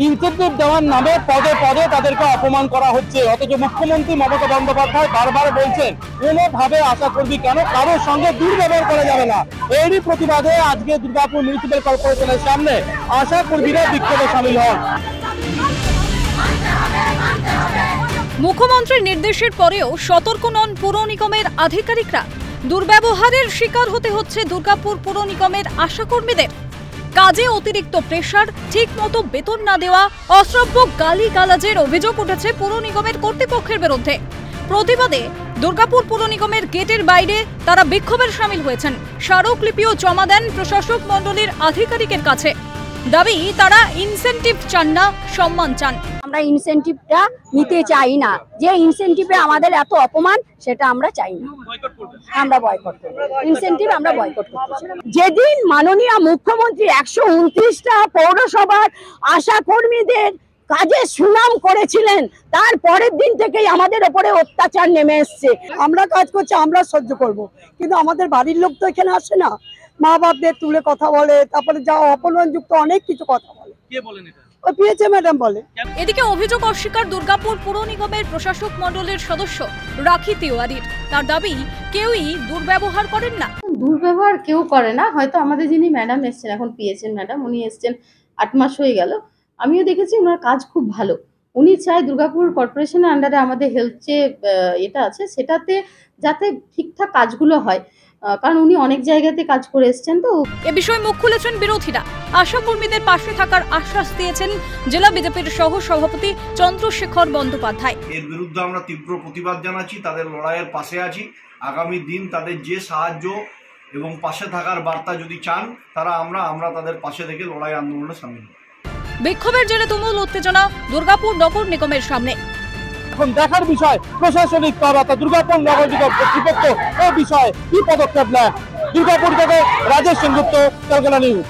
Incentive দেওয়ার নামে পদে পদে তাদেরকে অপমান করা হচ্ছে। অথচ মুখ্যমন্ত্রী মমতা বন্দ্যোপাধ্যায় বারবার বলছেন কোনোভাবে আশা কর্মী কেন কারোর সঙ্গে দুর্ব্যবহার করা যাবে না। এরই প্রতিবাদে আজকে দুর্গাপুর মিউনিসিপ্যাল কর্পোরেশনের সামনে আশা কর্মীরা বিক্ষোভে সামিল হন। মুখ্যমন্ত্রীর নির্দেশের পরেও সতর্ক নন পুর নিগমের আধিকারিকরা। দুর্ব্যবহারের শিকার হতে হচ্ছে দুর্গাপুর পুর নিগমের আশাকর্মীদের। কাজে অতিরিক্ত প্রেসার, ঠিক মতো বেতন না দেওয়া, অশ্রাব্য গালিগালাজের অভিযোগ উঠেছে পুর নিগমের কর্তৃপক্ষের বিরুদ্ধে। প্রতিবাদে দুর্গাপুর পুর নিগমের গেটের বাইরে তারা বিক্ষোভের সামিল হয়েছেন। স্মারকলিপিও জমা দেন প্রশাসক মণ্ডলীর আধিকারিকের কাছে। দাবি তারা ইনসেন্টিভ চান না, সম্মান চান। আমরা ইনসেন্টিভটা নিতে চাই না, যে ইনসেন্টিভে আমাদের এত অপমান সেটা আমরা চাই না। আমরা বয়কট করব, ইনসেন্টিভ আমরা বয়কট করতে চাই। যেদিন মাননীয় মুখ্যমন্ত্রী 129টা পৌরসভার আশা কর্মীদের কাজে সুনাম করেছিলেন, তার পরের দিন থেকেই আমাদের উপরে অত্যাচার নেমে এসছে। আমরা কাজ করছি, আমরা সহ্য করব, কিন্তু আমাদের বাড়ির লোক তো এখানে আসে না। মা বাপদের তুলে কথা বলে, তারপরে যা অপমানযুক্ত অনেক কিছু কথা বলে। কে বলেন এটা? পিএইচএ ম্যাডাম বলে। এদিকে অভিযোগ অস্বীকার দুর্গাপুর পুর নিগমের প্রশাসক মণ্ডলের সদস্য রাখি তিওয়ারির। তার দাবি কেউই দুর্ব্যবহার করেন না। দুর্ব্যবহার কেউ করে না, হয়তো আমাদের যিনি ম্যাডাম এসছেন এখন পিএইচএ ম্যাডাম, উনি এসছেন 8 মাস হয়ে গেল। আমিও দেখেছি ওনার কাজ খুব ভালো। উনি চায় দুর্গাপুর কর্পোরেশনের আন্ডারে আমাদের হেলথ যে এটা আছে সেটাতে যাতে ঠিকঠাক কাজগুলো হয়, কারণ উনি অনেক জায়গাতে কাজ করে এসছেন। তো এ বিষয়ে মুখ খুলেছেন বিরোধীরা। আশা কর্মীদের পাশে থাকার আশ্বাস দিয়েছেন জেলা বিজেপির সহ সভাপতি চন্দ্রশেখর বন্দ্যোপাধ্যায়। এর বিরুদ্ধে আমরা তীব্র প্রতিবাদ জানাচ্ছি, তাদের লড়াইয়ের পাশে আছি। আগামী দিন তাদের যে সাহায্য এবং পাশে থাকার বার্তা যদি চান তারা আমরা তাদের পাশে থেকে লড়াই আন্দোলনে সামিল হব। বিক্ষোভের জেরে তুমুল উত্তেজনা দুর্গাপুর নগর নিগমের সামনে। এখন দেখার বিষয় প্রশাসনিক তরফ দুর্গাপুর নগর নিগম কর্তৃপক্ষ এই বিষয়ে কি পদক্ষেপ নেয়। দুর্গাপুর থেকে রাজেশ সেনগুপ্ত, কলকাতা নিউজ।